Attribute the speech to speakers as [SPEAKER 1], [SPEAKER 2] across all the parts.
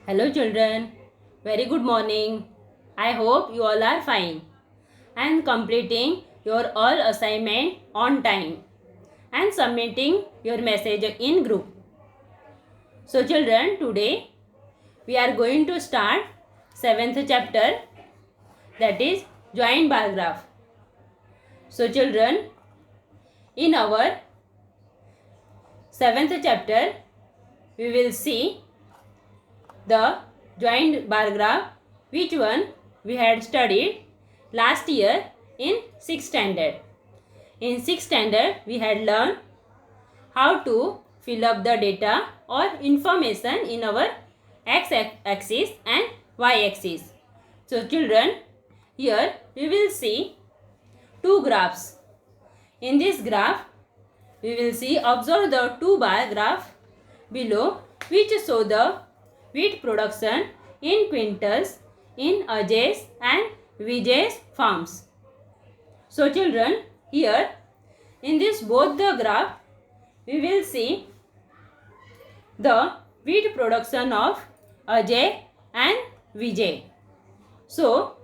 [SPEAKER 1] Hello children, very good morning. I hope you all are fine and completing your all assignment on time and submitting your message in group. So children, today we are going to start 7th chapter, that is joint bar graph. So children, in our 7th chapter we will see the joint bar graph, which one we had studied last year in 6th standard. In 6th standard we had learned how to fill up the data or information in our x-axis and y-axis. So children, here we will see two graphs. In this graph we will see, observe the two bar graph below, which show the wheat production in quintals in Ajay's and Vijay's farms. So children, here in this both the graph we will see the wheat production of Ajay and Vijay. So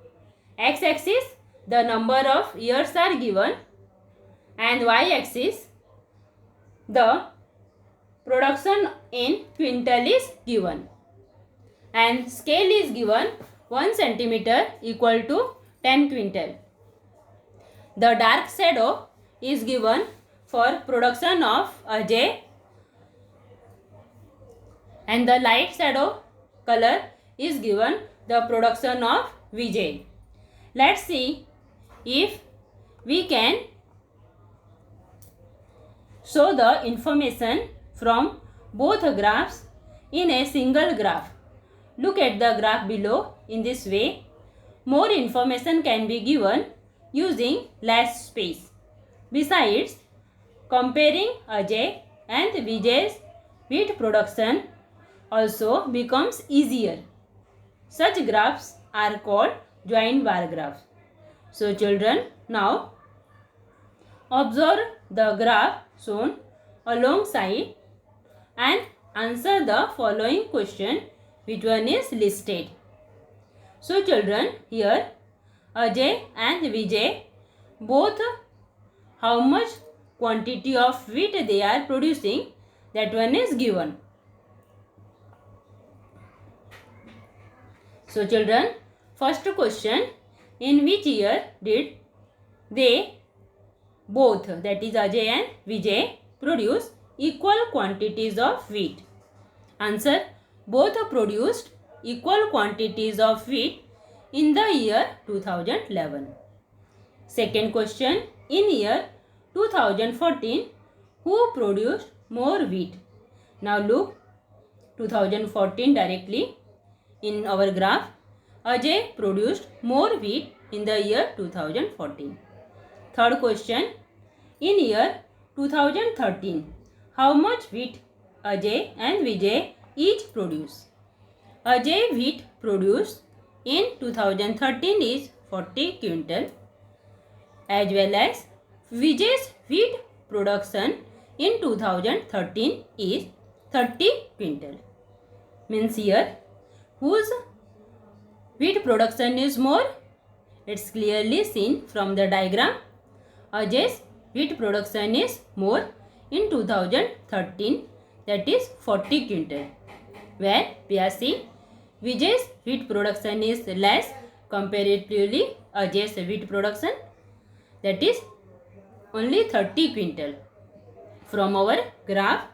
[SPEAKER 1] x-axis the number of years are given and y-axis the production in quintal is given, and scale is given 1 centimeter equal to 10 quintal. The dark shadow is given for production of Ajay and the light shadow color is given the production of Vijay. Let's see if we can show the information from both graphs in a single graph. Look at the graph below. In this way, more information can be given using less space. Besides, comparing Ajay and Vijay's wheat production also becomes easier. Such graphs are called joint bar graphs. So children, now observe the graph shown alongside and answer the following question, which one is listed. So children, here Ajay and Vijay both how much quantity of wheat they are producing, that one is given. So children, first question, in which year did they both, that is Ajay and Vijay, produce equal quantities of wheat? Answer, both produced equal quantities of wheat in the year 2011. Second question, in year 2014, who produced more wheat? Now look 2014 directly in our graph. Ajay produced more wheat in the year 2014. Third question, in year 2013, how much wheat Ajay and Vijay each produce? Ajay wheat produced in 2013 is 40 quintal, as well as Vijay's wheat production in 2013 is 30 quintal. Means here, whose wheat production is more? It's clearly seen from the diagram. Ajay's wheat production is more in 2013, that is 40 quintal, where we are seeing Vijay's wheat production is less comparatively Ajay's wheat production, that is only 30 quintal. From our graph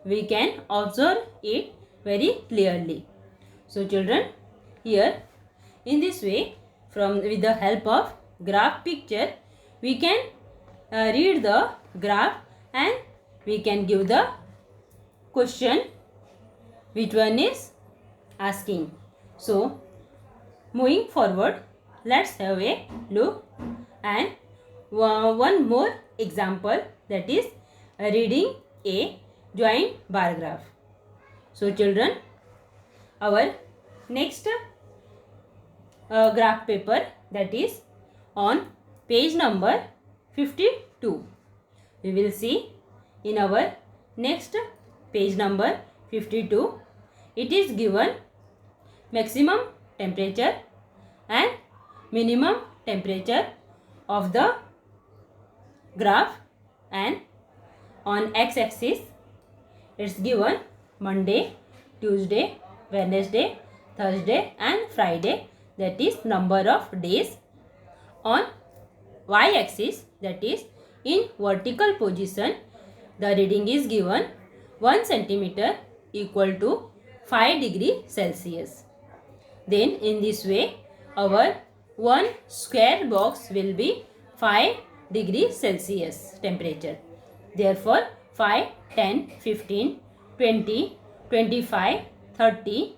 [SPEAKER 1] we can observe it very clearly. So children, here in this way, with the help of graph picture, we can read the graph and we can give the question which one is asking. So moving forward, let's have a look and one more example, that is reading a joint bar graph. So children, our next graph paper, that is on page number 52. We will see in our next page number 52. It is given maximum temperature and minimum temperature of the graph, and on x-axis it's given Monday, Tuesday, Wednesday, Thursday and Friday, that is number of days. On y-axis, that is in vertical position, the reading is given 1 centimeter equal to 5 degree Celsius. Then in this way our one square box will be 5 degree Celsius temperature. Therefore 5, 10, 15, 20, 25, 30,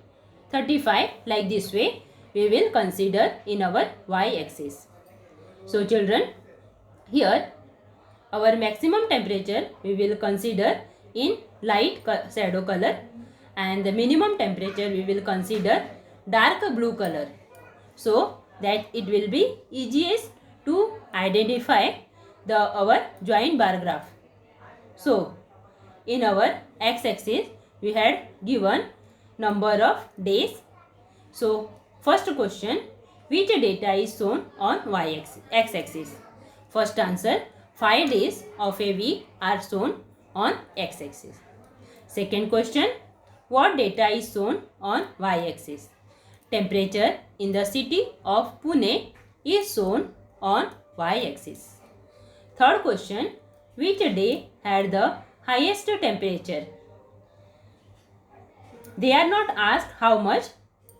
[SPEAKER 1] 35, like this way we will consider in our y-axis. So children, here our maximum temperature we will consider in light shadow color, and the minimum temperature we will consider dark blue color, so that it will be easiest to identify our joint bar graph. So in our x-axis we had given number of days. So first question, which data is shown on x-axis? First answer, 5 days of a week are shown on x-axis. Second question, what data is shown on y-axis? Temperature in the city of Pune is shown on y-axis. Third question, which day had the highest temperature? They are not asked how much,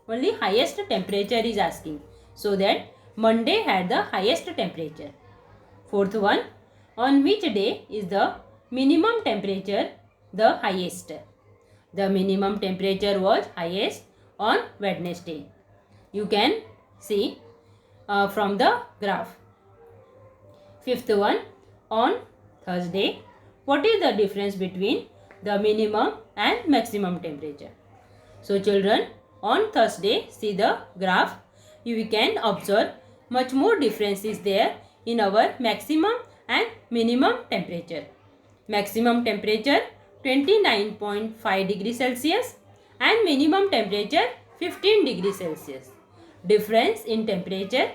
[SPEAKER 1] only highest temperature is asking. So that Monday had the highest temperature. Fourth one, on which day is the minimum temperature the highest? The minimum temperature was highest on Wednesday. You can see from the graph. Fifth one, on Thursday, what is the difference between the minimum and maximum temperature? So children, on Thursday, see the graph, you can observe much more difference is there in our maximum and minimum temperature. Maximum temperature 29.5 degrees Celsius and minimum temperature 15 degrees Celsius. Difference in temperature,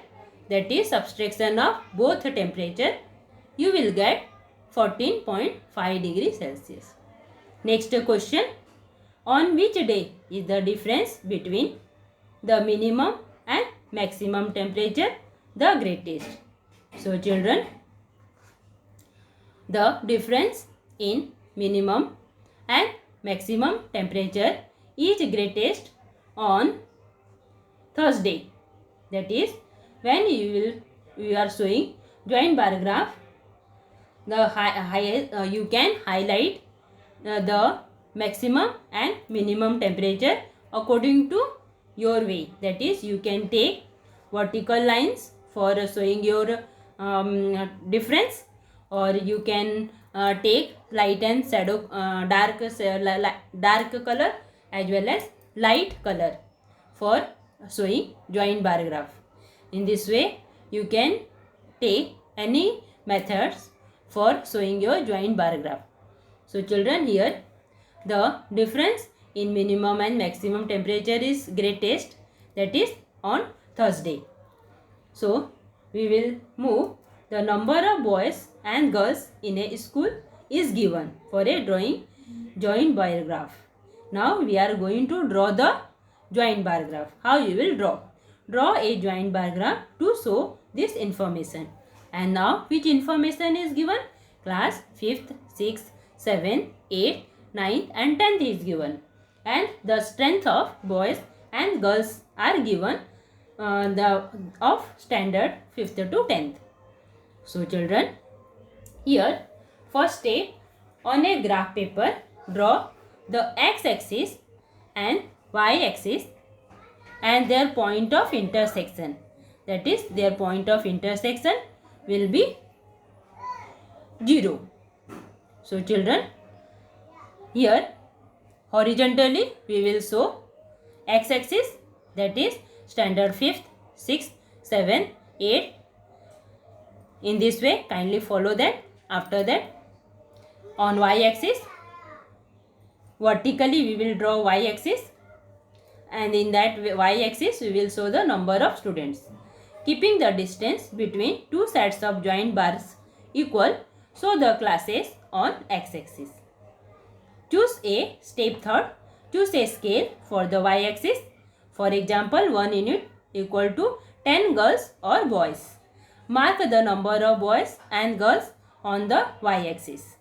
[SPEAKER 1] that is subtraction of both temperature, you will get 14.5 degrees Celsius. Next question, on which day is the difference between the minimum and maximum temperature the greatest? So children, the difference in minimum and maximum temperature is greatest on Thursday. That is when you are showing joint bar graph, the you can highlight the maximum and minimum temperature according to your way. That is, you can take vertical lines for showing your difference, or you can take light and shadow, dark color as well as light color for showing joint bar graph. In this way you can take any methods for showing your joint bar graph. So children, here the difference in minimum and maximum temperature is greatest, that is on Thursday. So we will move. The number of boys and girls in a school is given for a drawing joint bar graph. Now we are going to draw the joint bar graph. How you will draw? Draw a joint bar graph to show this information. And now which information is given? Class 5th, 6th, 7th, 8th, 9th and 10th is given. And the strength of boys and girls are given of standard 5th to 10th. So children, here first step, on a graph paper draw the x-axis and y-axis and their point of intersection. That is, their point of intersection will be 0. So children, here horizontally we will show x-axis, that is standard 5th, 6th, 7th, 8th. In this way kindly follow that. After that, on y-axis vertically we will draw y-axis and in that y-axis we will show the number of students. Keeping the distance between two sets of joint bars equal, show the classes on x-axis. Choose a step third. Choose a scale for the y-axis. For example, 1 unit equal to 10 girls or boys. Mark the number of boys and girls on the y-axis.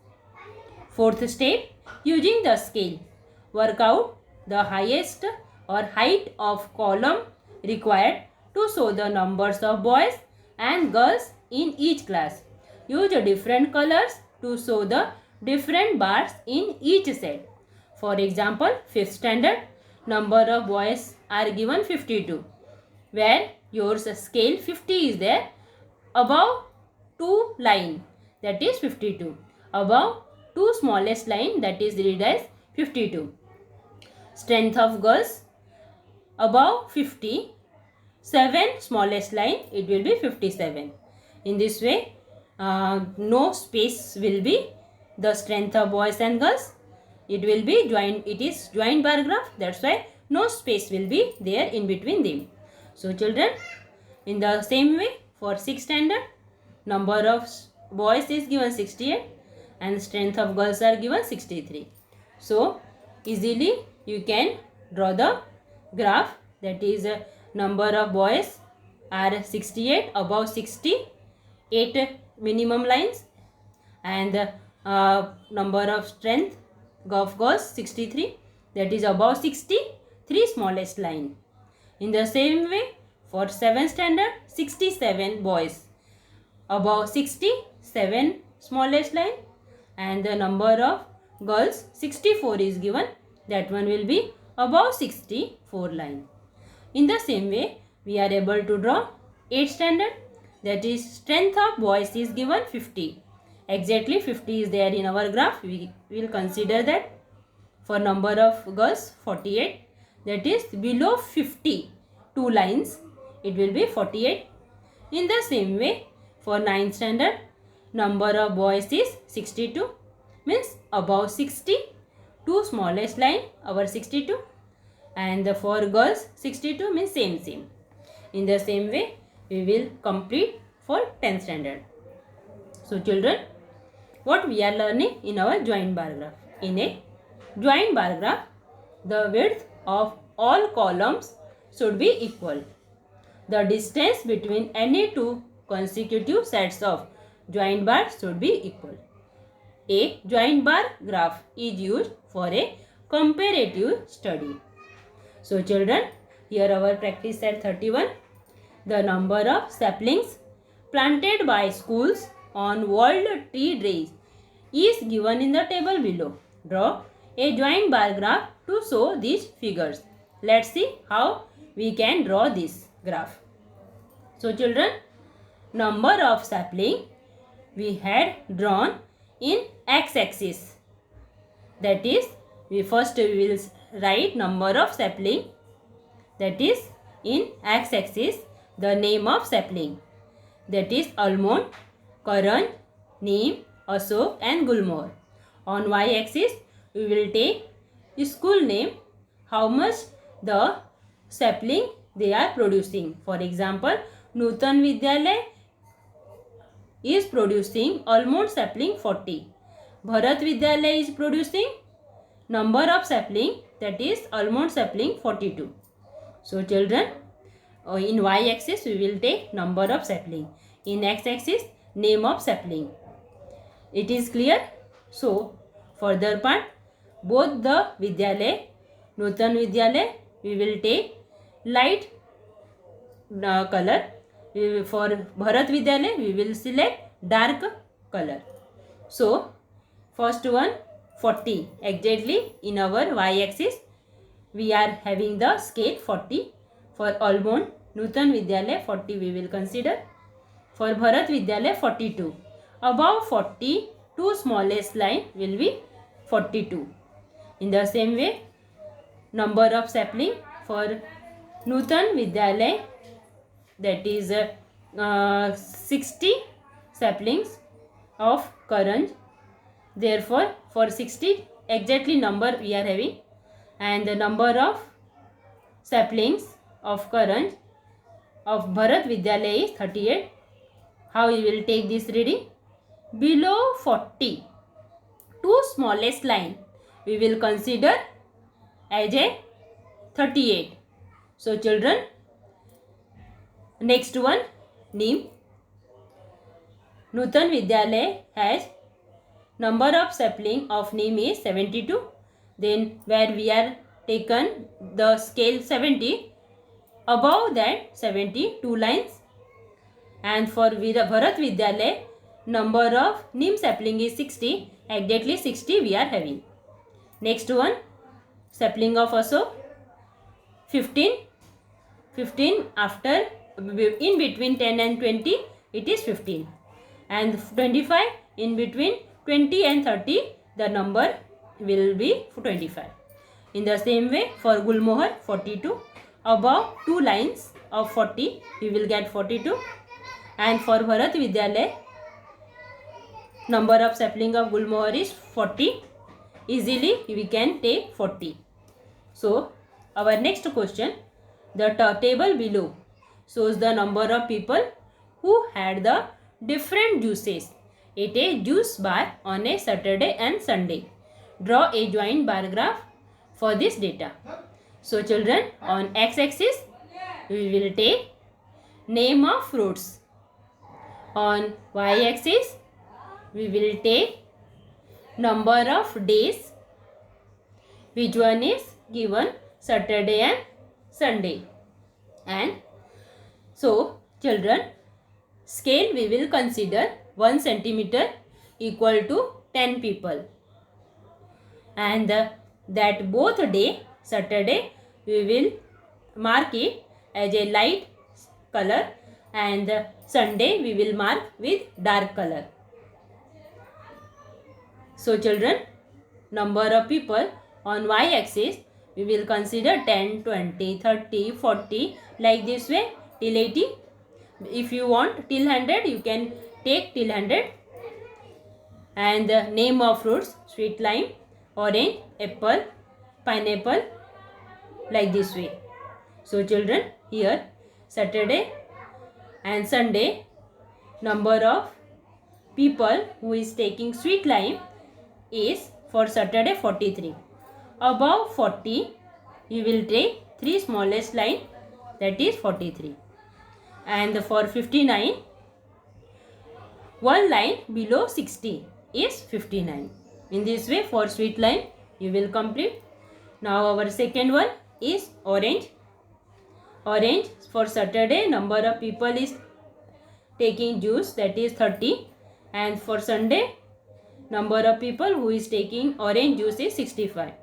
[SPEAKER 1] Fourth step, using the scale, work out the highest or height of column required to show the numbers of boys and girls in each class. Use different colors to show the different bars in each set. For example, 5th standard, number of boys are given 52, where yours scale 50 is there. Above 2 line, that is 52. Above 2 smallest line, that is read as 52. Strength of girls, above 50, 7 smallest line, it will be 57. In this way, no space will be the strength of boys and girls. It will be joint, it is joint bar graph, that's why no space will be there in between them. So children, in the same way, for 6th standard, number of boys is given 68 and strength of girls are given 63. So easily you can draw the graph, that is number of boys are 68, above 60, 8 minimum lines, and number of strength of girls 63, that is above 60, 3 smallest line. In the same way, for 7th standard, 67 boys, above 60, 7 smallest line, and the number of girls 64 is given, that one will be above 64 line. In the same way, we are able to draw 8th standard, that is strength of boys is given 50. Exactly 50 is there in our graph. We will consider that. For number of girls 48, that is below 50 2 lines, it will be 48. In the same way, for 9th standard, number of boys is 62, means above 60, 2 smallest line, our 62, and for girls 62 means same. In the same way, we will complete for 10th standard. So children, what we are learning in our joint bar graph? In a joint bar graph, the width of all columns should be equal. The distance between any two consecutive sets of joint bars should be equal. A joint bar graph is used for a comparative study. So children, here our practice set 31. The number of saplings planted by schools on World Tree Days is given in the table below. Draw a joint bar graph to show these figures. Let's see how we can draw this graph. So children, number of sapling we had drawn in x-axis. That is, we will write number of sapling, that is in x-axis the name of sapling, that is almond, karanj, neem, ashok and gulmohar. On y-axis we will take school name, how much the sapling they are producing. For example, Nutan Vidyalay is producing almond sapling 40. Bharat Vidyalay is producing number of sapling, that is almond sapling 42. So children, in y-axis we will take number of sapling. In x-axis name of sapling. It is clear? So further part, both the Vidyalay, Nutan Vidyalay, we will take light color. For Bharat Vidyalay we will select dark color. So first one 40, exactly in our y-axis we are having the scale 40. For almond Nutan Vidyalay 40 we will consider. For Bharat Vidyalay 42. Above 40, 2 smallest line will be 42. In the same way, number of sapling for Nutan Vidyalay, that is 60 saplings of karanj. Therefore, for 60 exactly number we are having, and the number of saplings of Karanj of Bharat Vidyalaya is 38. How you will take this reading? Below 40, two smallest line we will consider as a 38. So children, next one, Neem. Nutan Vidyalaya has number of sapling of Neem is 72. Then where we are taken the scale 70, above that 70, two lines. And for Bharat Vidyalaya, number of Neem sapling is 60. Exactly 60 we are having. Next one, sapling of Ashok 15. 15 after, in between 10 and 20, it is 15. And 25, in between 20 and 30, the number will be 25. In the same way, for Gulmohar 42, above two lines of 40, we will get 42. And for Bharat Vidyalaya, number of sapling of Gulmohar is 40. Easily we can take 40. So our next question, the table below shows the number of people who had the different juices at a juice bar on a Saturday and Sunday. Draw a joint bar graph for this data. So children, on x-axis we will take name of fruits. On y-axis we will take number of days, which one is given Saturday and Sunday. And so children, scale we will consider 1 centimeter equal to 10 people. And that both day, Saturday, we will mark it as a light color, and Sunday we will mark with dark color. So children, number of people on y-axis we will consider 10, 20, 30, 40, like this way till 80. If you want till 100, you can take till 100. And the name of fruits, sweet lime, orange, apple, pineapple, like this way. So children, here Saturday and Sunday, number of people who is taking sweet lime is for Saturday 43. Above 40, you will take 3 smallest line, that is 43. And for 59, one line below 60 is 59. In this way, for sweet lime you will complete. Now our second one is orange. Orange, for Saturday number of people is taking juice, that is 30. And for Sunday, number of people who is taking orange juice is 65.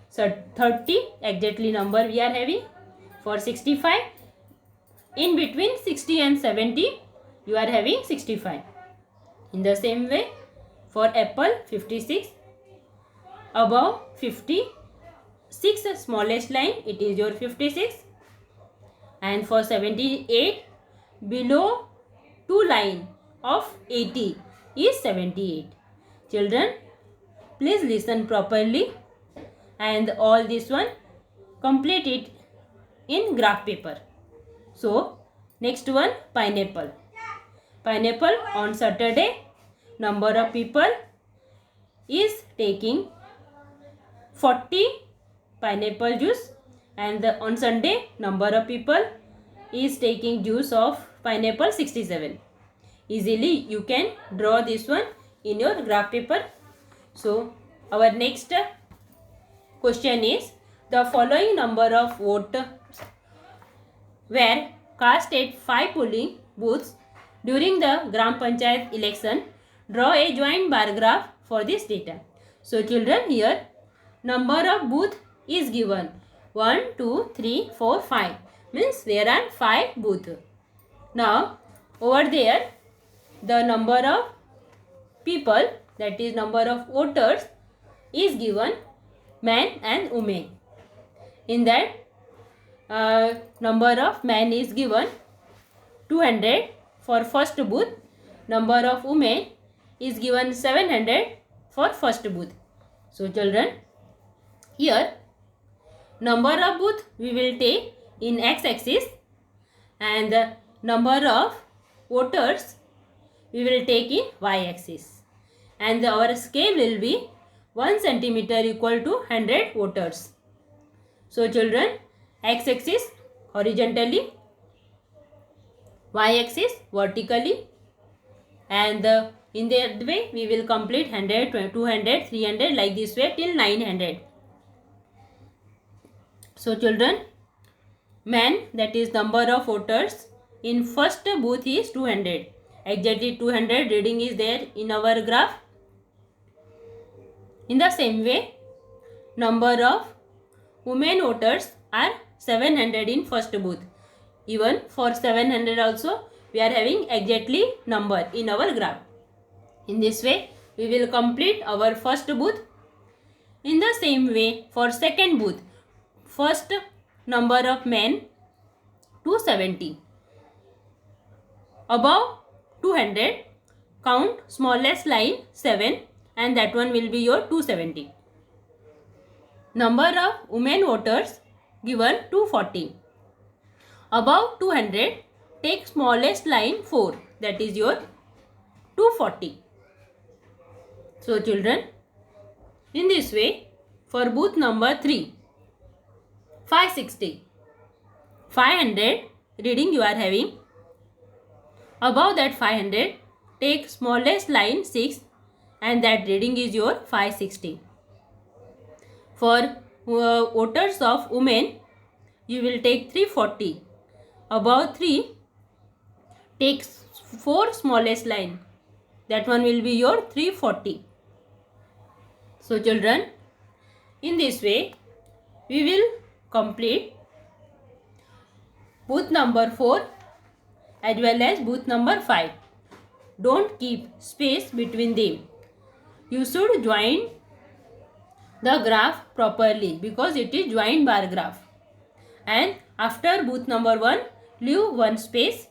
[SPEAKER 1] So 30 exactly number we are having. For 65, in between 60 and 70, you are having 65. In the same way, for apple 56, above 50, 6 smallest line, it is your 56. And for 78, below 2 line of 80 is 78. Children, please listen properly, and all this one complete it in graph paper. So next one, pineapple. Pineapple on Saturday, number of people is taking 40 pineapple juice, and on Sunday number of people is taking juice of pineapple 67. Easily you can draw this one in your graph paper. So our next question is, the following number of votes were cast at 5 polling booths during the Gram Panchayat election. Draw a joint bar graph for this data. So children, here number of booth is given 1, 2, 3, 4, 5. Means there are 5 booths. Now over there the number of people, that is number of voters, is given man and women. In that number of man is given 200 for first booth. Number of women is given 700 for first booth. So children, here number of booth we will take in x-axis and the number of voters we will take in y-axis, and our scale will be 1 centimeter equal to 100 voters. So children, x-axis horizontally, y-axis vertically, and in that way we will complete 100, 200, 300 like this way till 900. So children, men, that is number of voters in first booth is 200. Exactly 200 reading is there in our graph. In the same way, number of women voters are 700 in first booth. Even for 700 also we are having exactly number in our graph. In this way we will complete our first booth. In the same way, for second booth, first number of men 270. Above 200, count smallest line 7 and that one will be your 270. Number of women voters given 240. Above 200, take smallest line 4, that is your 240. So children, in this way, for booth number 3, 560, 500 reading you are having. Above that 500, take smallest line 6 and that reading is your 560. For voters of women, you will take 340. Above 3, take 4 smallest line. That one will be your 340. So children, in this way, we will complete booth number 4 as well as booth number 5. Don't keep space between them. You should join the graph properly because it is joint bar graph. And after booth number 1, leave one space.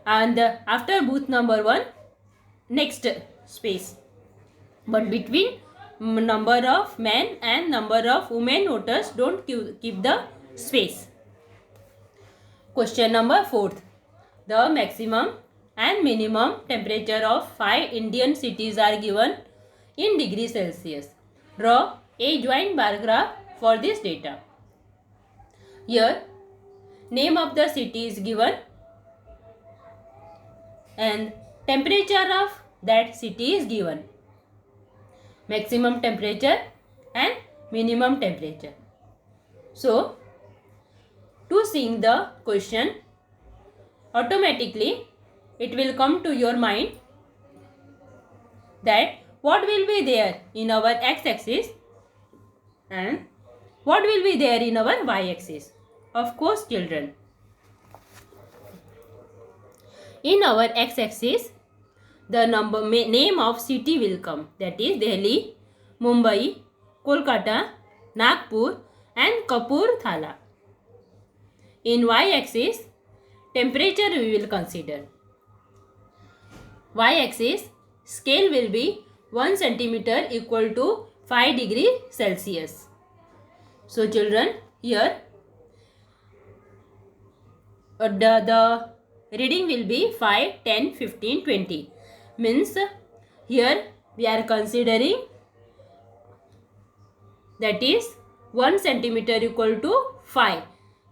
[SPEAKER 1] And after booth number 1, next space. But between number of men and number of women voters, don't keep the space. Question number 4. The maximum and minimum temperature of 5 Indian cities are given in degree Celsius. Draw a joint bar graph for this data. Here, name of the city is given and temperature of that city is given. Maximum temperature and minimum temperature. So, to seeing the question, automatically it will come to your mind that what will be there in our x-axis and what will be there in our y-axis. Of course children, in our x-axis the name of city will come, that is Delhi, Mumbai, Kolkata, Nagpur and Kapurthala. In y-axis, temperature we will consider. Y-axis, scale will be 1 centimeter equal to 5 degree Celsius. So children, here the reading will be 5, 10, 15, 20. Means here we are considering that is 1 centimeter equal to 5.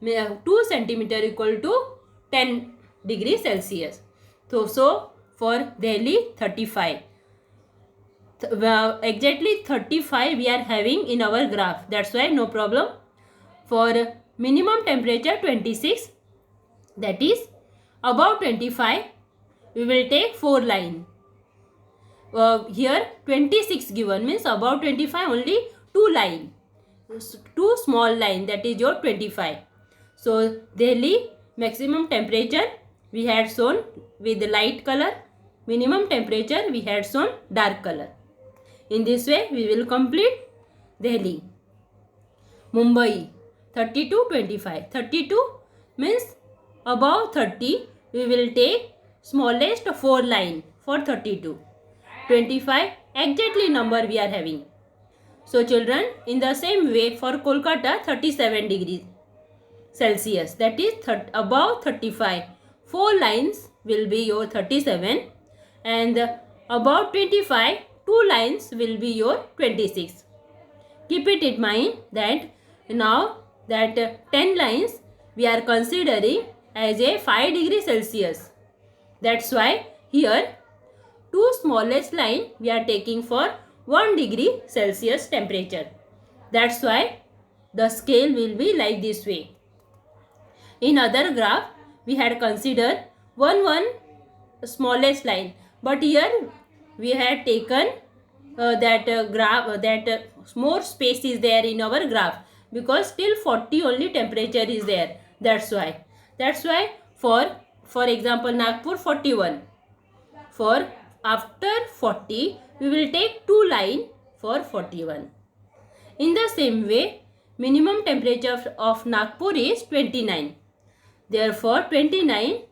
[SPEAKER 1] 2 centimeter equal to 10 degree Celsius. So for Delhi 35. Exactly 35 we are having in our graph. That's why no problem. For minimum temperature 26. That is above 25 we will take 4 line. Here 26 given means above 25 only 2 line. 2 small line, that is your 25. So Delhi maximum temperature we had shown with light color, minimum temperature we had shown dark color. In this way we will complete Delhi. Mumbai 32, 25. 32 means above 30 we will take smallest 4 line for 32. 25 exactly number we are having. So children, in the same way for Kolkata 37 degrees Celsius, that is above 35. 4 lines will be your 37 and above 25 2 lines will be your 26. Keep it in mind that now that 10 lines we are considering as a 5 degree Celsius. That's why here 2 smallest line we are taking for 1 degree Celsius temperature. That's why the scale will be like this way. In other graph we had considered one smallest line, but here we had taken that more space is there in our graph, because still 40 only temperature is there. That's why for example Nagpur 41. For after 40 we will take 2 line for 41. In the same way, minimum temperature of Nagpur is 29. Therefore 29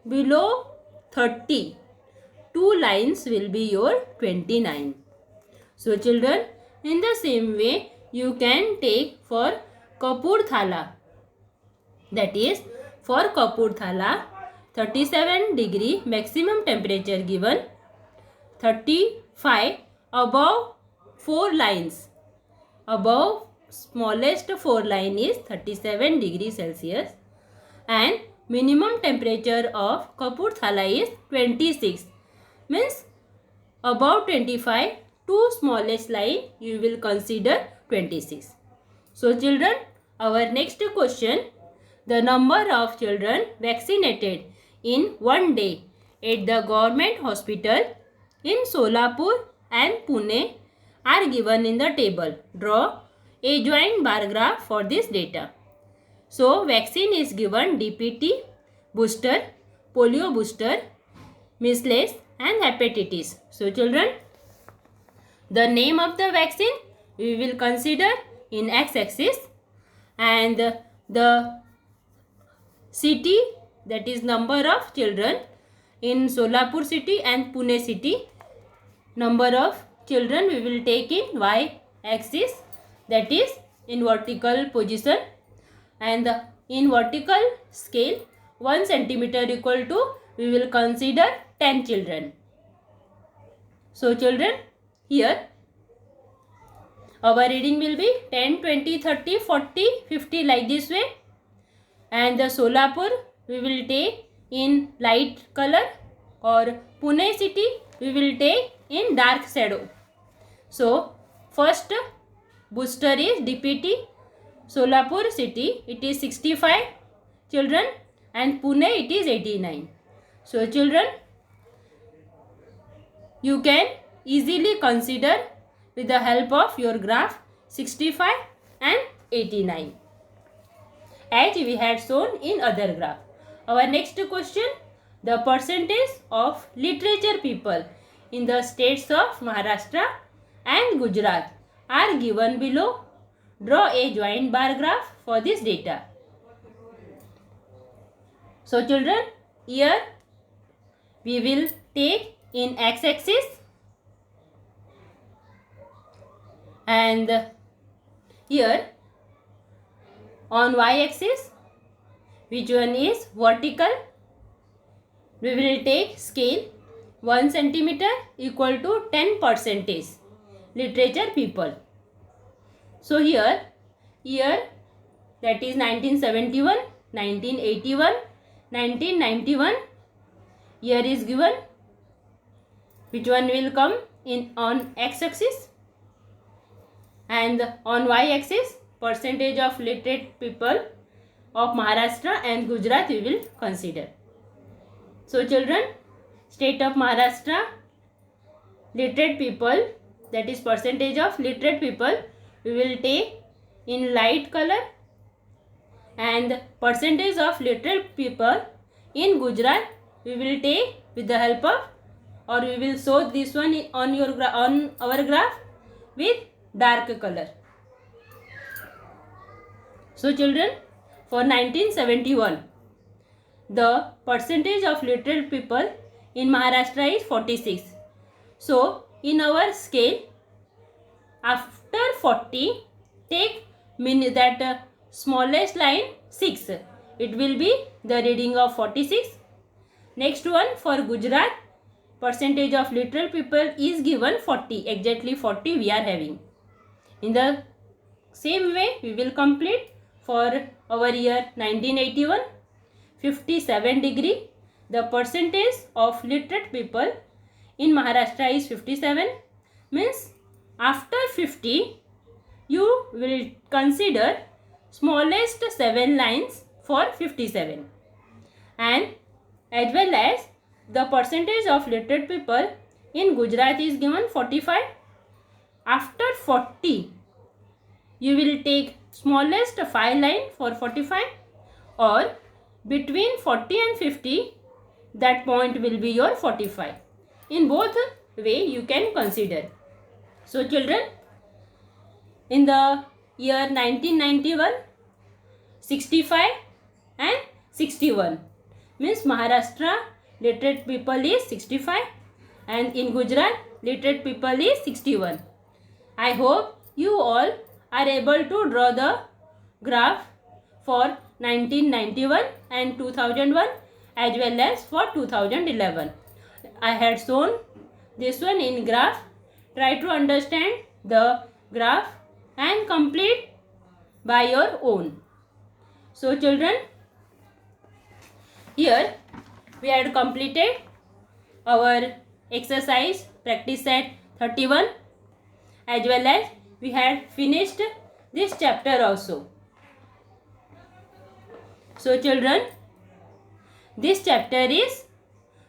[SPEAKER 1] below 30, 2 lines will be your 29. So children, in the same way you can take for Kapurthala. That is, for Kapurthala 37 degree maximum temperature given, 35 above 4 lines. Above smallest 4 line is 37 degree Celsius and minimum temperature of Kapurthala is 26. Means above 25, 2 smallest line you will consider 26. So children, our next question, the number of children vaccinated in one day at the government hospital in Solapur and Pune are given in the table. Draw a joint bar graph for this data. So vaccine is given DPT, booster, polio booster, measles and hepatitis. So children, the name of the vaccine we will consider in x-axis, and the city, that is number of children in Solapur city and Pune city, number of children we will take in y-axis, that is in vertical position, and in vertical scale 1 centimeter equal to we will consider 10 children. So children, here our reading will be 10, 20, 30, 40, 50 like this way, and the Solapur we will take in light color, or Pune city we will take in dark shadow. So first booster is DPT, Solapur city it is 65 children and Pune it is 89. So children, you can easily consider with the help of your graph 65 and 89 as we had shown in other graph. Our next question, the percentage of literature people in the states of Maharashtra and Gujarat are given below. Draw a joint bar graph for this data. So children, here we will take in x-axis, and here on y-axis, which one is vertical, we will take scale 1 centimeter equal to 10% literature people. So here that is 1971, 1981, 1991, here is given. Which one will come in on x-axis, and on y-axis percentage of literate people of Maharashtra and Gujarat we will consider. So children, state of Maharashtra literate people, that is percentage of literate people, we will take in light color, and percentage of literate people in Gujarat we will take with the help of, or we will show this one on our graph with dark color. So children, for 1971 the percentage of literate people in Maharashtra is 46. So in our scale after 40 take that smallest line 6. It will be the reading of 46. Next one, for Gujarat, percentage of literate people is given 40. Exactly 40 we are having. In the same way we will complete for our year 1981. 57 degree. The percentage of literate people in Maharashtra is 57. Means after 50 you will consider smallest 7 lines for 57, and as well as the percentage of literate people in Gujarat is given 45. After 40 you will take smallest 5 line for 45, or between 40 and 50 that point will be your 45. In both way you can consider. So children, in the year 1991, 65 and 61 means Maharashtra literate people is 65 and in Gujarat literate people is 61. I hope you all are able to draw the graph for 1991 and 2001 as well as for 2011. I had shown this one in graph. Try to understand the graph and complete by your own. So children, here we had completed our exercise practice set 31, as well as we had finished this chapter also. So children, this chapter is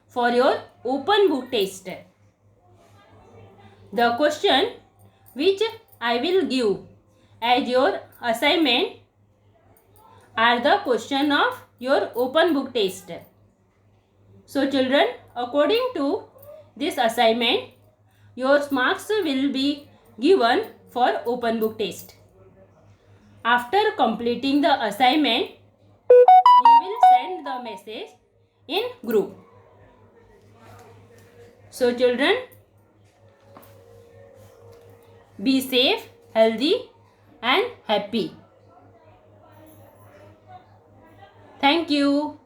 [SPEAKER 1] for your open book test. The question which I will give as your assignment are the question of your open book test. So children, according to this assignment, your marks will be given for open book test. After completing the assignment, we will send the message in group. So children, be safe, healthy and happy. Thank you.